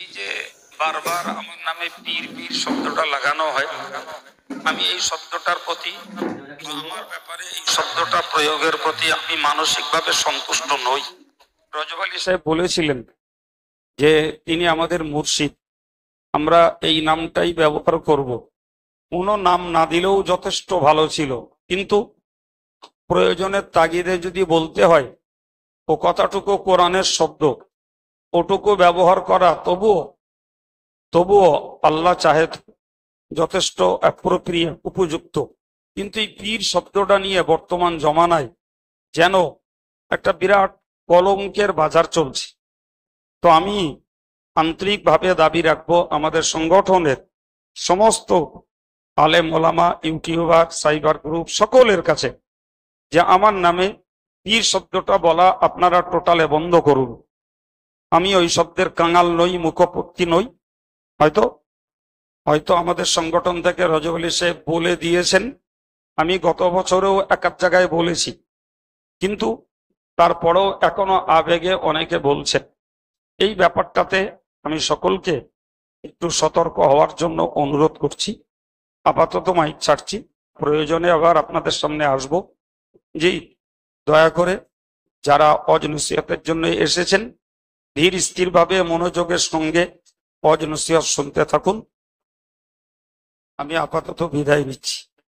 এই যে বারবার আমার নামে পীর পীর শব্দটা লাগানো হয়, আমি এই শব্দটার প্রতি, আমার ব্যাপারে এই শব্দটা প্রয়োগের প্রতি আমি মানসিকভাবে সন্তুষ্ট নই। রজব আলী সাহেব বলেছিলেন যে তিনি আমাদের মুর্শিদ, আমরা এই নামটাই ব্যবহার করব। কোনো নাম না দিলেও যথেষ্ট ভালো ছিল, কিন্তু প্রয়োজনের তাগিদে যদি বলতে হয় ও কথাটুকু কোরআনের শব্দ, ওটুকু ব্যবহার করা তবুও আল্লাহ চাহে যথেষ্ট অ্যাপ্রোপ্রিয়েট, উপযুক্ত। কিন্তু এই পীর শব্দটা নিয়ে বর্তমান জমানায় যেন একটা বিরাট কলঙ্কের বাজার চলছে। তো আমি আন্তরিকভাবে দাবি রাখবো আমাদের সংগঠনের সমস্ত আলেম ওলামা, ইউটিউবার, সাইবার গ্রুপ সকলের কাছে যে আমার নামে পীর শব্দটা বলা আপনারা টোটালে বন্ধ করুন। আমি ওই শব্দের কাঙাল নই, মুখপত্তি নই। হয়তো আমাদের সংগঠন থেকে রজব আলী সাহেব বলে দিয়েছেন, আমি গত বছরেও এক জায়গায় বলেছি, কিন্তু তারপরেও এখনো আবেগে অনেকে বলছেন। এই ব্যাপারটাতে আমি সকলকে একটু সতর্ক হওয়ার জন্য অনুরোধ করছি। আপাতত মাইক ছাড়ছি, প্রয়োজনে আবার আপনাদের সামনে আসব। জি, দয়া করে যারা ওয়াজ নসিহতের জন্য এসেছেন ধীর স্থিরভাবে মনোযোগের সঙ্গে ওয়াজ নসিহত শুনতে থাকুন। আমি আপাতত বিদায় নিচ্ছি।